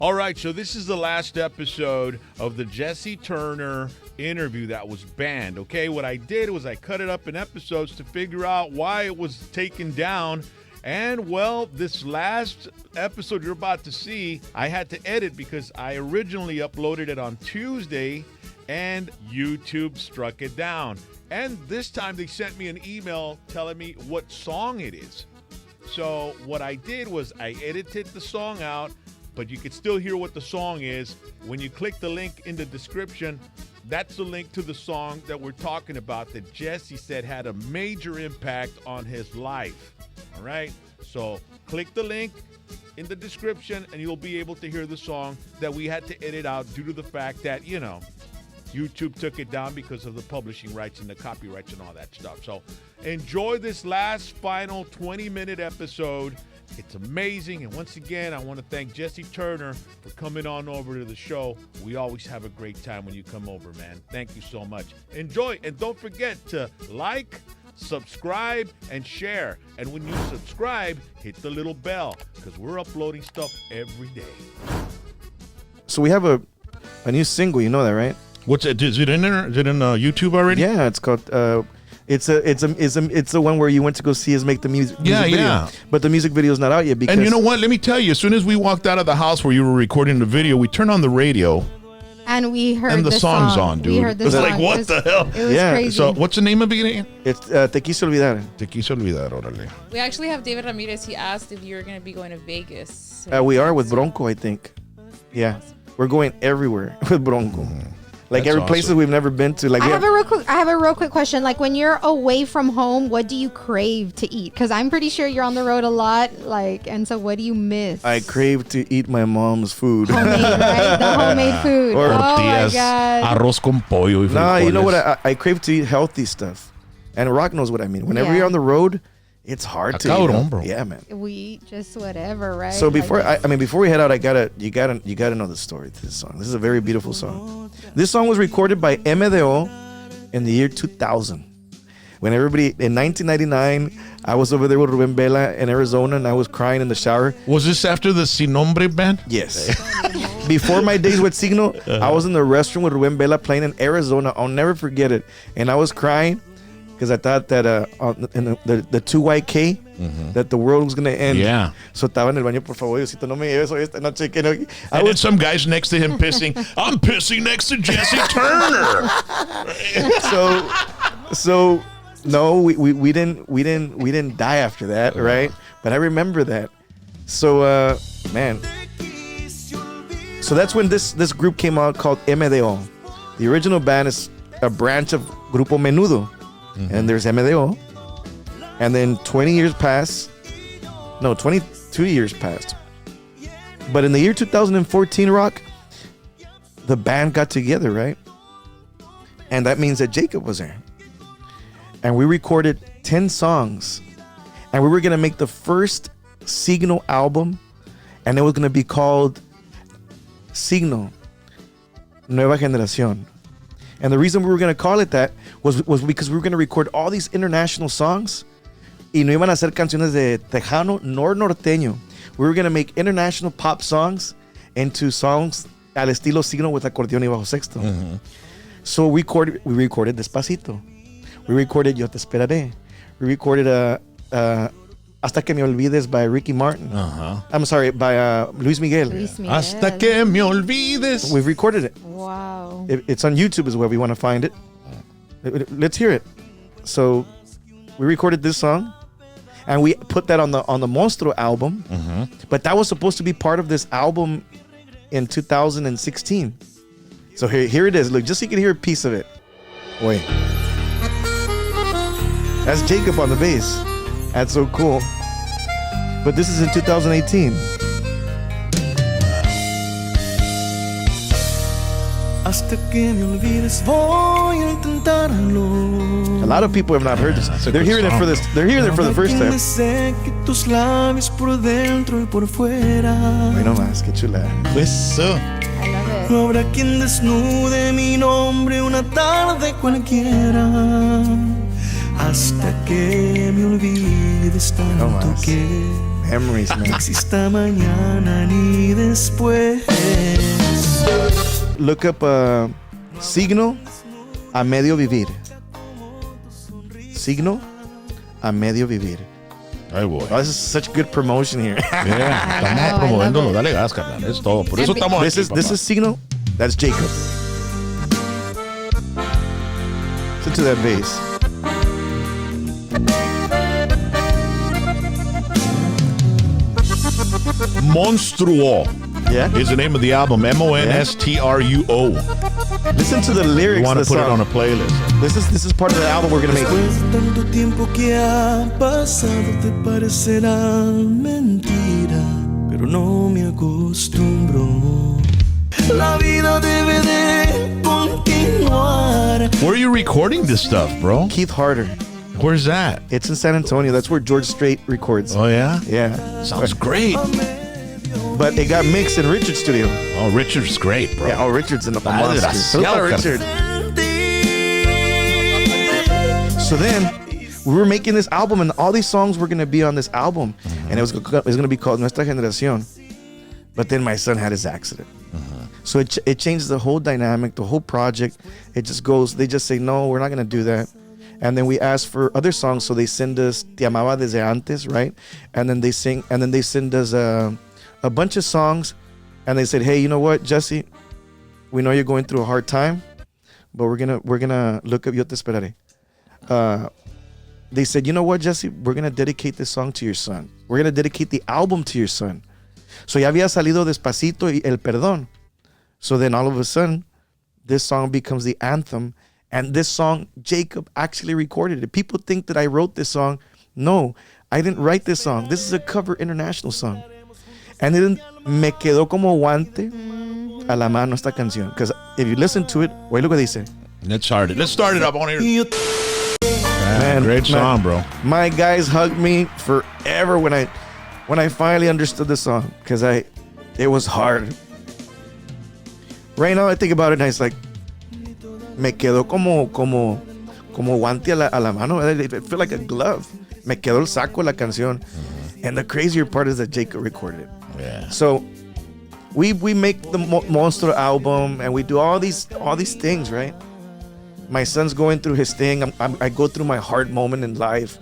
All right, so this is the last episode of the Jesse Turner interview that was banned, okay? What I did was I cut it up in episodes to figure out why it was taken down. And, well, this last episode you're about to see, I had to edit because I originally uploaded it on Tuesday, and YouTube struck it down. And this time they sent me an email telling me what song it is. So what I did was I edited the song out, but you can still hear what the song is. When you click the link in the description, that's the link to the song that we're talking about that Jesse said had a major impact on his life. All right? So click the link in the description and you'll be able to hear the song that we had to edit out due to the fact that, you know, YouTube took it down because of the publishing rights and the copyrights and all that stuff. So enjoy this last final 20-minute episode. It's amazing. And once again, I want to thank Jesse Turner for coming on over to the show. We always have a great time when you come over, man. Thank you so much. Enjoy. And don't forget to like, subscribe, and share. And when you subscribe, hit the little bell because we're uploading stuff every day. So we have a new single. You know that, right? What's it? Is it in there? Is it in YouTube already? Yeah, it's called. It's the one where you went to go see us make the music video. But the music video is not out yet because. And you know what? Let me tell you. As soon as we walked out of the house where you were recording the video, we turned on the radio. And we heard and the song's on, dude. We heard the it was song. Like, what the hell? It was crazy. So what's the name of it again? It's Te Quiso Olvidar. Te Quiso Olvidar, órale. We actually have David Ramirez. He asked if you were going to be going to Vegas. We are with Bronco, I think. Yeah, we're going everywhere with Bronco. Like That's every places awesome. we've never been to. Like I have a real quick question. Like when you're away from home, what do you crave to eat? Because I'm pretty sure you're on the road a lot. Like, and so what do you miss? I crave to eat my mom's food. Homemade, right? The homemade food. Or oh my tortillas, God. arroz con pollo. Nah, you know what? I crave to eat healthy stuff. And Rock knows what I mean. Whenever you're on the road, it's hard to eat. Bro. Yeah, man. We eat just whatever, right? So before before we head out, you gotta know the story to this song. This is a very beautiful song. This song was recorded by MDO in the year 2000. When everybody in 1999, I was over there with Ruben Vela in Arizona, and I was crying in the shower. Was this after the Sin Nombre band? Yes. Before my days with Signo, I was in the restroom with Ruben Vela playing in Arizona. I'll never forget it, and I was crying. Because I thought that in the 2YK, that the world was going to end. Yeah. So estaba en el baño, por favor, Diosito, no me lleves hoy esta noche. Que no. And then some guys next to him pissing. I'm pissing next to Jesse Turner. So no, we didn't die after that, right? But I remember that. So man. So that's when this group came out called MDO. The original band is a branch of Grupo Menudo. And there's MDO. And then 22 years passed. But in the year 2014, Rock, the band got together, right? And that means that Jacob was there. And we recorded 10 songs. And we were going to make the first Signo album. And it was going to be called Signo Nueva Generación. And the reason we were going to call it that was because we were going to record all these international songs. Y no iban a hacer canciones de tejano nor norteño. We were going to make international pop songs into songs al estilo Signo with accordion y bajo sexto. So we recorded Despacito. We recorded Yo Te Esperaré. We recorded Hasta Que Me Olvides by Ricky Martin. I'm sorry, by Luis Miguel. Hasta Que Me Olvides. We've recorded it. Wow. It's on YouTube is where we want to find it. Let's hear it. So we recorded this song and we put that on the Monstruo album. But that was supposed to be part of this album in 2016. So here it is. Look, just so you can hear a piece of it. Wait. That's Jacob on the bass. That's so cool. But this is in 2018. Hasta que me olvides voy a intentarlo. A lot of people have not heard this. They're hearing it for this. They're hearing it for the first time. Tus labios por dentro y por fuera. Wait, no más, qué chula. Eso. I love it. No habrá quien desnude mi nombre una tarde cualquiera. Hasta que me olvides tanto que. Memories, No man. exista mañana ni después. Look up Signo a Medio Vivir. Signo a Medio Vivir. Ay, boy. Oh, this is such good promotion here. Yeah, I estamos love promoviéndolo. it. Dale gas, carnal. Es todo. Por eso estamos This aquí, is Signo. That's Jacob. Listen to that bass. Monstruo Yeah. is the name of the album. Monstruo. Listen to the lyrics. You want of to the put it song. on a playlist. This is part of the album we're gonna make. Después de tanto tiempo que ha pasado te parecerá mentira, pero no me acostumbro. La vida debe de continuar. Where are you recording this stuff, bro? Keith Harder. Where's that? It's in San Antonio. That's where George Strait records. Oh, yeah? Yeah. Sounds great. But it got mixed in Richard's studio. Oh, Richard's great, bro. Yeah, oh, Richard's in the Ah, monster. desgraciado, Richard. So then we were making this album, and all these songs were gonna be on this album, and it was gonna be called Nuestra Generación. But then my son had his accident, so it changes the whole dynamic, the whole project. It just goes. They just say no, we're not gonna do that. And then we ask for other songs, so they send us Te Amaba Desde Antes, right? And then they send us a bunch of songs, and they said, hey, you know what, Jesse, we know you're going through a hard time, but we're gonna look up Yo Te Esperaré. They said, you know what, Jesse, we're gonna dedicate this song to your son. We're gonna dedicate the album to your son. So ya había salido Despacito y El Perdón. So then all of a sudden, this song becomes the anthem. And this song, Jacob actually recorded it. People think that I wrote this song. No, I didn't write this song. This is a cover international song. And then me quedó como guante a la mano esta canción. Because if you listen to it, oye lo que dice. Let's start it up. I want to hear it. Man, Great song, man. bro. My guys hugged me forever when I finally understood the song. Because it was hard. Right now I think about it and it's like, me quedó como guante a la mano. It felt like a glove. Me quedó el saco la canción. And the crazier part is that Jacob recorded it. Yeah. So we make the Monster album and we do all these things, right? My son's going through his thing. I go through my hard moment in life.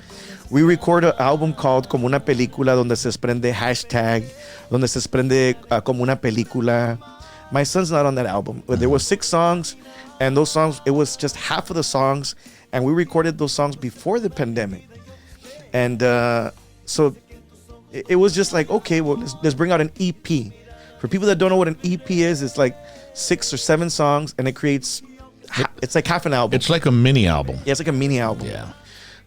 We record an album called Como una película, donde se desprende hashtag, donde se desprende como una película. My son's not on that album. But there were 6 songs, and those songs, it was just half of the songs, and we recorded those songs before the pandemic. And so it was just like, okay, well, let's bring out an EP. For people that don't know what an EP is, it's like 6 or 7 songs, and it creates, it's like half an album. It's like a mini album. Yeah, it's like a mini album. Yeah.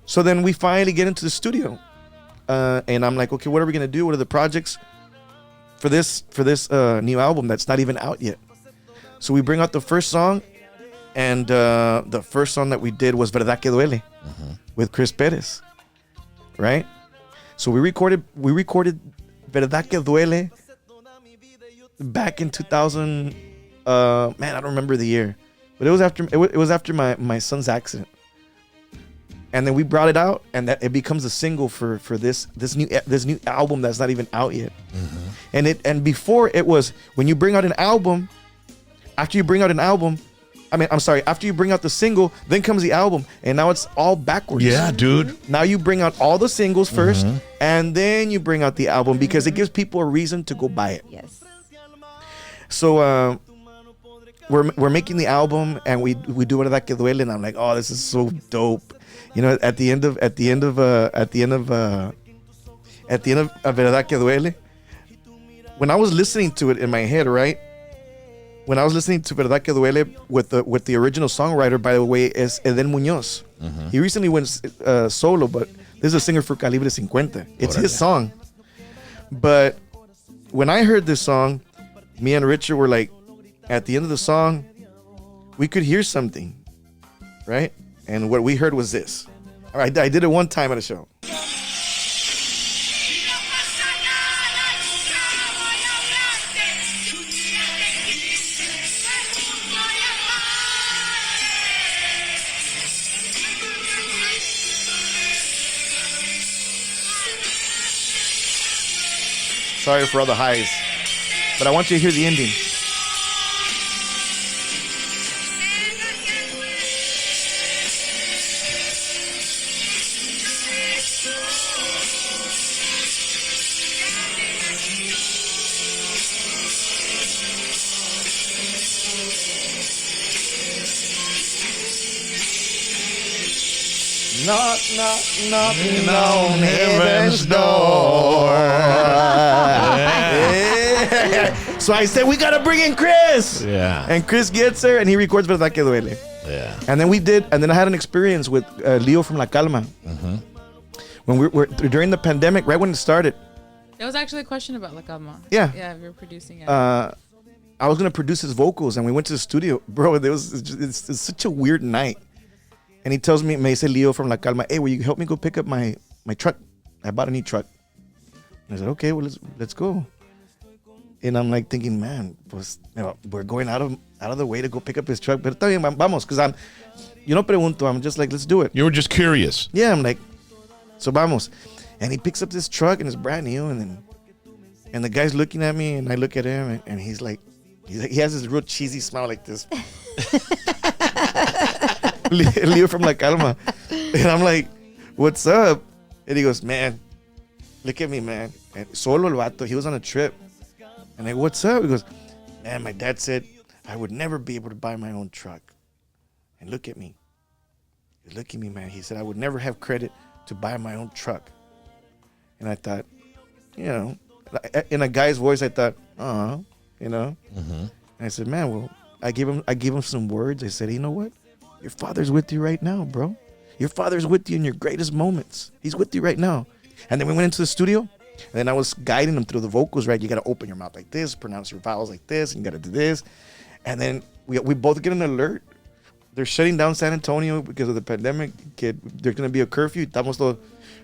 So then we finally get into the studio, and I'm like, okay, what are we gonna do? What are the projects for this new album that's not even out yet? So we bring out the first song, and the first song that we did was Verdad Que Duele with Chris Perez, right? So we recorded Verdad Que Duele back in 2000. Man, I don't remember the year, but it was after my son's accident. And then we brought it out, and that it becomes a single for this new album that's not even out yet. And before it was, when you bring out an album, after you bring out the single, then comes the album, and now it's all backwards. Yeah, dude. Now you bring out all the singles first, and then you bring out the album because it gives people a reason to go buy it. Yes. So we're making the album, and we do Verdad Que Duele, and I'm like, oh, this is so dope. You know, at the end of Verdad Que Duele, when I was listening to it in my head, right? When I was listening to Verdad Que Duele with the original songwriter, by the way, is Eden Muñoz. He recently went solo, but this is a singer for Calibre 50. It's his song. But when I heard this song, me and Richard were like, at the end of the song, we could hear something, right? And what we heard was this. All right, I did it one time at a show. sorry for all the highs. But I want you to hear the ending. Knock, knock, knocking on heaven's door. Yeah. So I said, we got to bring in Chris. Yeah. And Chris gets her and he records Verdad que duele. Yeah. And then I had an experience with Leo from La Calma. Mm-hmm. When we were during the pandemic, right when it started. There was actually a question about La Calma. Yeah. Yeah, we were producing it. I was going to produce his vocals and we went to the studio. Bro, it's such a weird night. And he tells me, me dice Leo from La Calma, hey, will you help me go pick up my truck? I bought a new truck. And I said, okay, well, let's go. And I'm like thinking, man, pues, we're going out of the way to go pick up his truck. But está bien, vamos, because yo no pregunto, I'm just like, let's do it. You were just curious. Yeah, I'm like, so vamos. And he picks up this truck and it's brand new. And the guy's looking at me and I look at him and he has this real cheesy smile like this. Leo from La Calma. And I'm like, what's up? And he goes, man, look at me, man. And solo el vato, he was on a trip. And I go, what's up? He goes, man, my dad said I would never be able to buy my own truck. And look at me. Look at me, man. He said I would never have credit to buy my own truck. And I thought, you know, in a guy's voice, I thought, you know. Mm-hmm. And I said, man, well, I gave him some words. I said, you know what? Your father's with you right now, bro. Your father's with you in your greatest moments. He's with you right now. And then we went into the studio, and then I was guiding him through the vocals, right? You got to open your mouth like this, pronounce your vowels like this, and you got to do this. And then we both get an alert. They're shutting down San Antonio because of the pandemic. There's going to be a curfew.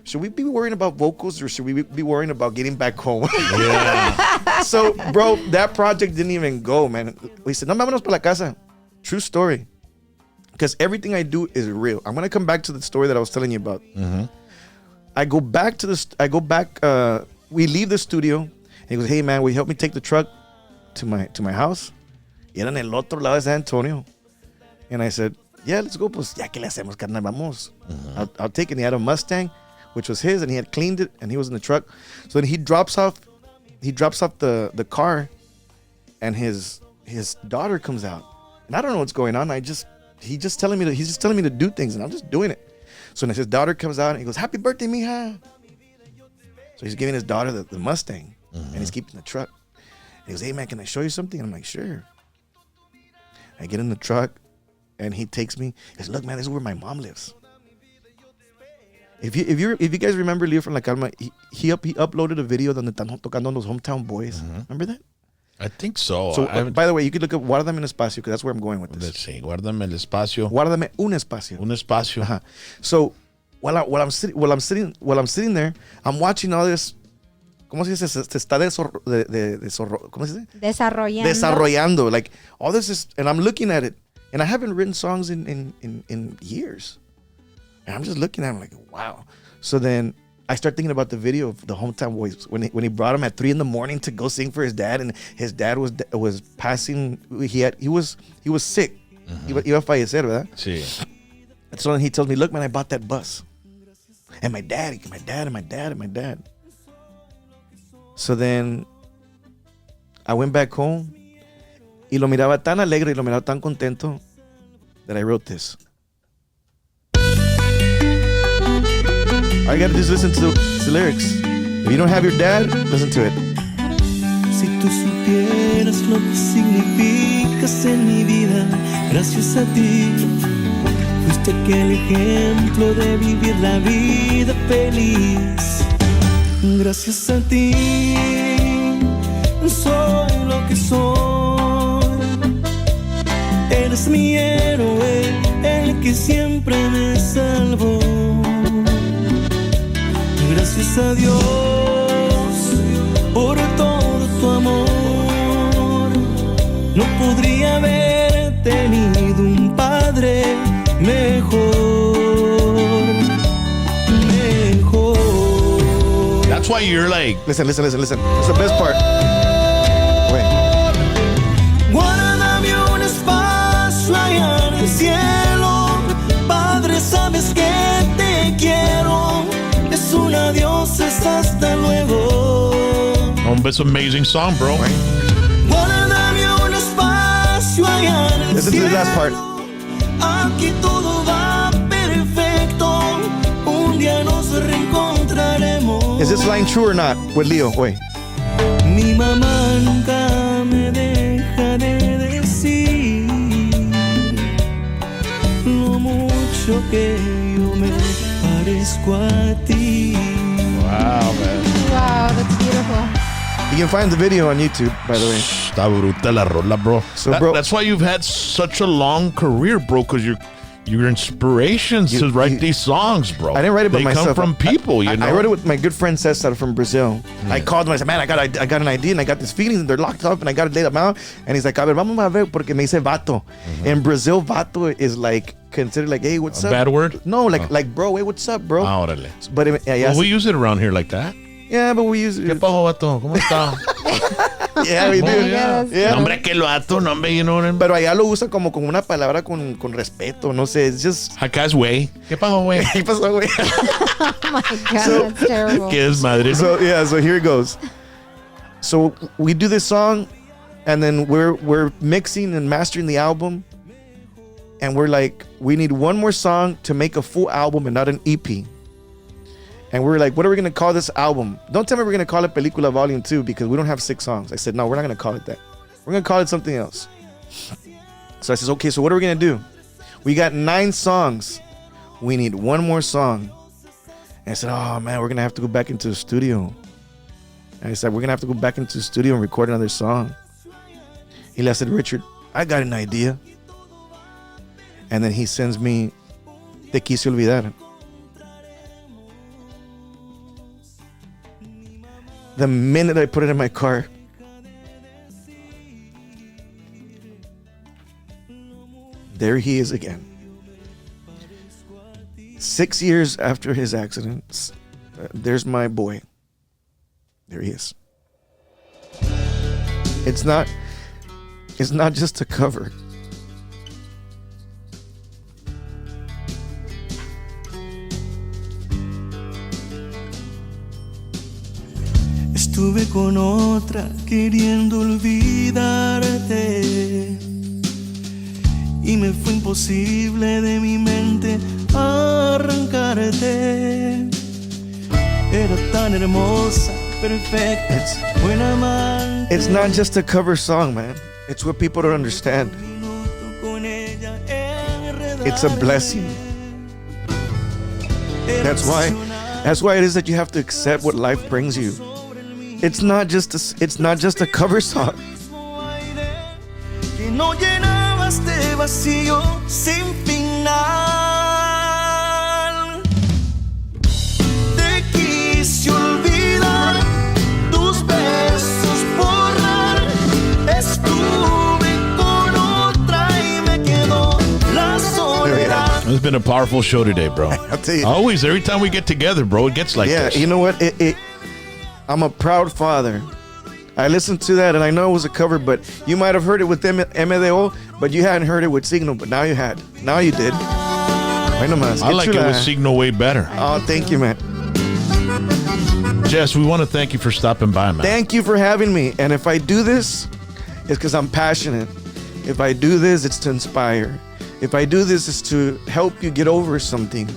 Should we be worrying about vocals or should we be worrying about getting back home? Yeah. So, bro, that project didn't even go, man. We said, no, vámonos para la casa. True story. Because everything I do is real. I'm going to come back to the story that I was telling you about. Mm-hmm. We leave the studio. And he goes, hey, man, will you help me take the truck to my house? Y era en el otro lado de San Antonio. And I said, yeah, let's go. Pues, ya que le hacemos, carnal, vamos. Mm-hmm. I'll take it. And he had a Mustang, which was his, and he had cleaned it, and he was in the truck. So then he drops off the car, and his daughter comes out. And I don't know what's going on. He's just telling me to do things, and I'm just doing it. So then his daughter comes out and he goes, happy birthday, mija. So he's giving his daughter the Mustang, and he's keeping the truck. He goes, hey man, can I show you something? And I'm like, sure. I get in the truck and he takes me. He goes, look man, this is where my mom lives. If you guys remember Leo from La Calma, he uploaded a video donde están tocando los Hometown Boys. Remember that? I think so. So, by the way, you could look up Guárdame un espacio because that's where I'm going with this. Let's see. Guárdame el espacio. Guárdame un espacio. Un espacio. Uh-huh. So, while I'm sitting there, I'm watching all this. ¿Cómo se dice? Se está ¿cómo se dice? Desarrollando. Like all this is, and I'm looking at it, and I haven't written songs in years, and I'm just looking at it like, wow. So then I start thinking about the video of the Hometown Boys when he brought him at 3 a.m. to go sing for his dad, and his dad was passing. He was sick. Iba a fallecer, ¿verdad? Sí. So then he tells me, look, man, I bought that bus, and my dad. So then I went back home, y lo miraba tan alegre, y lo miraba tan contento that I wrote this. All you gotta do is listen to the lyrics. If you don't have your dad, listen to it. Si tú supieras lo que significas en mi vida, gracias a ti, fuiste aquel ejemplo de vivir la vida feliz. Gracias a ti, soy lo que soy. Eres mi héroe, el que siempre me salvó. Gracias a Dios por todo tu amor. No podría haber tenido un padre mejor. That's why why you're like. Listen. It's the best part. Wait. Guárdame un espacio allá en el cielo, Padre, sabes que te quiero. Es un adiós, es hasta luego. Oh, it's an amazing song, bro. Guárdame un espacio allá en el Listen to the last part. Aquí todo va perfecto. Un día nos reencontraremos. Is this line true or not with Leo? Wait. Mi mamá nunca me deja de decir lo mucho que yo me parezco a ti. Wow, man. Wow, that's beautiful. You can find the video on YouTube, by the way. Está bruta la rola, bro. So, bro- that's why you've had such a long career, bro, because your inspirations to write these songs, bro. I didn't write it by myself. They come from people, you know. I wrote it with my good friend Cesar from Brazil. I called him. I said, man, I got an idea and I got this feeling and they're locked up and I got to lay them out. And he's like, a ver, vamos a ver porque me dice vato. In Brazil, vato is like considered like, hey, what's up? Bad word? No, like bro, hey, what's up, bro? Ah, órale. But Well, we use it around here like that. yeah, but we use ¿Qué it. pasó, vato? ¿Cómo está? Yeah, we do. Yeah, that's Yeah. No, hombre, que lo vato, no, hombre, you know what I mean? Pero allá lo usa como una palabra con respeto, no sé, it's just... Acá es güey. ¿Qué pasó, güey? ¿Qué pasó, güey? Oh my God, that's terrible. ¿Qué es madre? So here it goes. So we do this song, and then we're mixing and mastering the album, and we're like, we need one more song to make a full album and not an EP. And we're like, what are we gonna call this album? Don't tell me we're gonna call it Película Volume 2 because we don't have 6 songs. I said, no, we're not gonna call it that. We're gonna call it something else. So I says, okay, so what are we gonna do? We got 9 songs. We need one more song. And I said, oh man, we're gonna have to go back into the studio. And I said, we're gonna have to go back into the studio and record another song. I said, Richard, I got an idea. And then he sends me Te Quise Olvidar. The minute I put it in my car, there he is again. 6 years after his accident, there's my boy. There he is. It's not just a cover. Estuve con otra queriendo olvidarte y me fue imposible de mi mente arrancarte. Era tan hermosa, perfecta, buena amante. It's not just a cover song, man. It's what people don't understand. It's a blessing. That's why it is that you have to accept what life brings you. It's not just a cover song. Que no llenaba este vacío sin final. Te quise olvidar, tus besos borrar. Estuve con otra y me quedó la soledad. It's been a powerful show today, bro. I'll tell you. Always, every time we get together, bro, it gets like Yeah, this. you know what? I'm a proud father. I listened to that and I know it was a cover, but you might have heard it with MDO, but you hadn't heard it with Signal, but now you had. Now you did. Bueno más. I like it with Signal way better. Oh, thank you, man. Jess, we want to thank you for stopping by, man. Thank you for having me. And if I do this, it's because I'm passionate. If I do this, it's to inspire. If I do this, it's to help you get over something.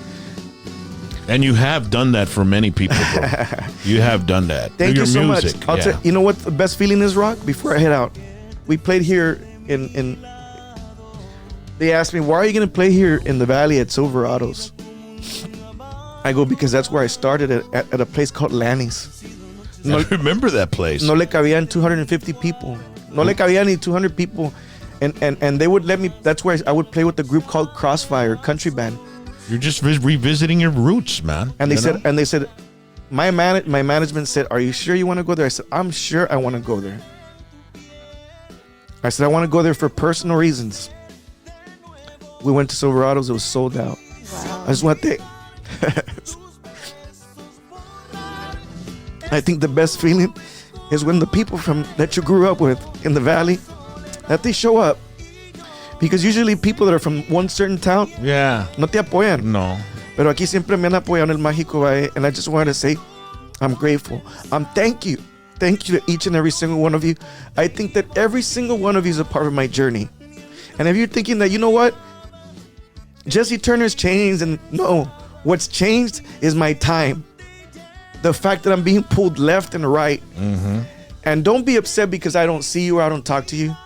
And you have done that for many people, bro. You have done that. Thank Through you your so music. much. Yeah. You know what the best feeling is, Rock? Before I head out, we played here in. They asked me, why are you going to play here in the Valley at Silverado's? I go, because that's where I started at a place called Lanny's. I remember that place. No le cabían 250 people. No le cabían ni 200 people. And they would let me, that's where I would play with the group called Crossfire, country band. You're just revisiting your roots, man. And they said, my management said, are you sure you want to go there? I said, I'm sure I want to go there. I said, I want to go there for personal reasons. We went to Silverado's, it was sold out. Wow. I just want to I think the best feeling is when the people that you grew up with in the valley, that they show up. Because usually people that are from one certain town, no te apoyan. No. Pero aquí siempre me han apoyado en el Mágico Valle, and I just wanted to say, I'm grateful. Thank you. Thank you to each and every single one of you. I think that every single one of you is a part of my journey. And if you're thinking that, you know what? Jesse Turner's changed, and no, what's changed is my time. The fact that I'm being pulled left and right. Mm-hmm. And don't be upset because I don't see you or I don't talk to you.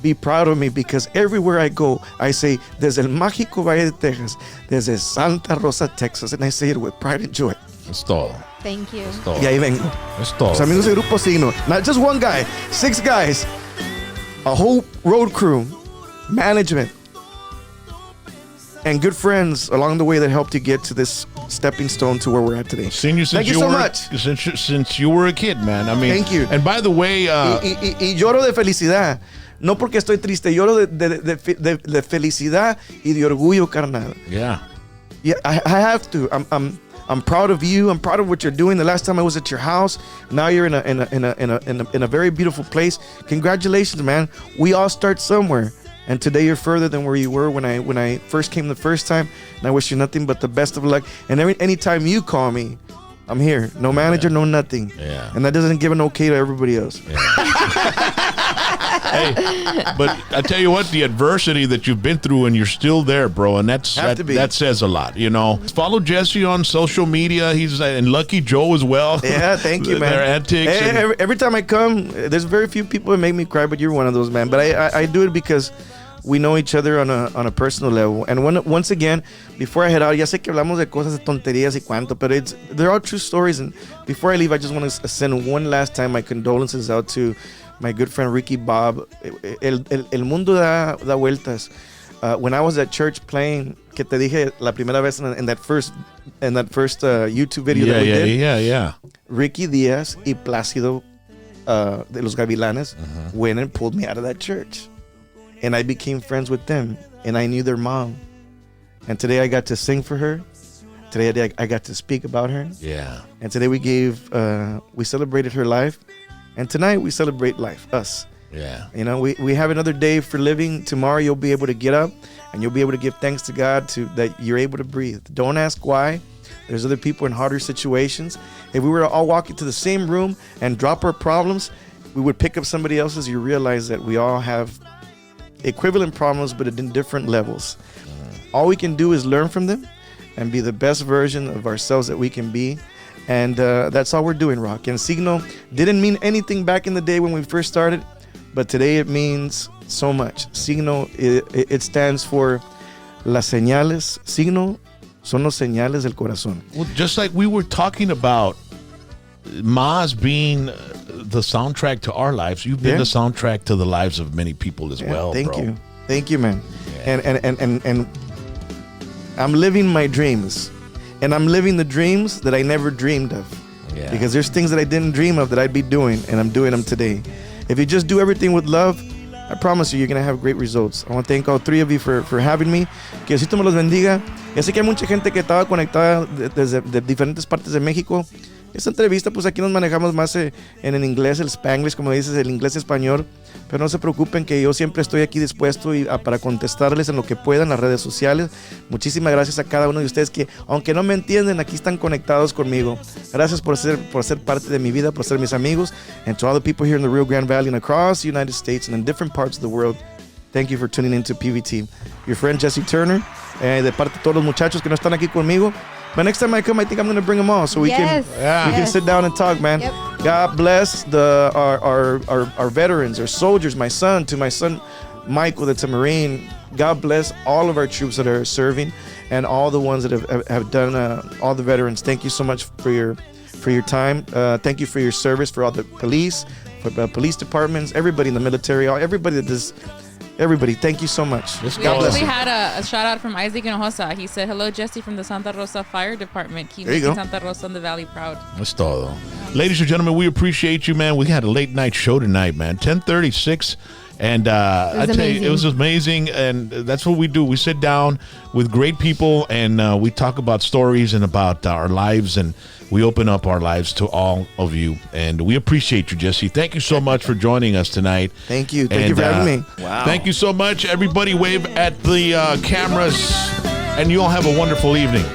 Be proud of me because everywhere I go, I say, desde el Mágico Valle de Texas, desde Santa Rosa, Texas, and I say it with pride and joy. Es todo. Thank you. Es todo. Y ahí vengo. Es todo. Los amigos del Grupo Signo. Not just one guy, 6 guys. A whole road crew, management, and good friends along the way that helped you get to this stepping stone to where we're at today. Seen you since Thank you so much. Since you were a kid, man. I mean, Thank you. And by the way, y lloro de felicidad. No porque estoy triste, lloro de felicidad y de orgullo, carnal. Yeah, I have to. I'm proud of you. I'm proud of what you're doing. The last time I was at your house, now you're in a very beautiful place. Congratulations, man. We all start somewhere, and today you're further than where you were when I first came the first time. And I wish you nothing but the best of luck. And anytime you call me, I'm here. No manager, no nothing. Yeah. And that doesn't give an okay to everybody else. Yeah. Hey, but I tell you what, the adversity that you've been through, and you're still there, bro, and that says a lot. You know, follow Jesse on social media. He's and Lucky Joe as well. Yeah, thank you, man. Their antics. Hey, every time I come, there's very few people that make me cry, but you're one of those, man. But I do it because we know each other on a personal level. And once again, before I head out, ya sé que hablamos de cosas de tonterías y cuanto, but they're all true stories. And before I leave, I just want to send one last time my condolences out to my good friend Ricky Bob. El mundo da vueltas. When I was at church playing, que te dije la primera vez in that first YouTube video that we did. Yeah. Ricky Diaz y Plácido de los Gavilanes went and pulled me out of that church. And I became friends with them. And I knew their mom. And today I got to sing for her. Today I got to speak about her. Yeah. And today we celebrated her life. And tonight we celebrate life, us. Yeah. You know, we have another day for living. Tomorrow you'll be able to get up and you'll be able to give thanks to God that you're able to breathe. Don't ask why. There's other people in harder situations. If we were to all walk into the same room and drop our problems, we would pick up somebody else's. You realize that we all have equivalent problems, but in different levels. All we can do is learn from them and be the best version of ourselves that we can be. And that's all we're doing, Rock. And Signo didn't mean anything back in the day when we first started, but today it means so much. Signo, it stands for las señales. Signo son los señales del corazón. Well, just like we were talking about Maz being the soundtrack to our lives, you've been the soundtrack to the lives of many people as well, bro. Thank you, man. Yeah. And I'm living my dreams. And I'm living the dreams that I never dreamed of. Yeah. Because there's things that I didn't dream of that I'd be doing, and I'm doing them today. If you just do everything with love, I promise you're going to have great results. I want to thank all 3 of you for having me. Que Diosito me los bendiga. Ya sé que hay mucha gente que estaba conectada desde diferentes partes de México. Esta entrevista, pues aquí nos manejamos más en el inglés, el Spanglish, como dices, el inglés español. Pero no se preocupen que yo siempre estoy aquí dispuesto para contestarles en lo que pueda en las redes sociales. Muchísimas gracias a cada uno de ustedes que, aunque no me entienden, aquí están conectados conmigo. Gracias por ser parte de mi vida, por ser mis amigos. And to all the people here in the Rio Grande Valley and across the United States and in different parts of the world, thank you for tuning into PVT. Your friend Jesse Turner, de parte de todos los muchachos que no están aquí conmigo. But next time I come, I think I'm going to bring them all so we can sit down and talk, man. Yep. God bless our veterans, our soldiers, my son Michael, that's a Marine. God bless all of our troops that are serving and all the ones that have done, all the veterans. Thank you so much for your time. Thank you for your service, for all the police, for the police departments, everybody in the military, everybody that does. Everybody, thank you so much. We actually had a shout out from Isaac Hinojosa. He said, "Hello, Jesse from the Santa Rosa Fire Department. Keep making Santa Rosa and the Valley proud." That's todo. Ladies and gentlemen, we appreciate you, man. We had a late night show tonight, man. 10:36 And I tell you, it was amazing. And that's what we do. We sit down with great people and we talk about stories and about our lives, and we open up our lives to all of you. And we appreciate you, Jesse. Thank you so much for joining us tonight. Thank you. Thank you for having me. Wow. Thank you so much. Everybody wave at the cameras, and you all have a wonderful evening.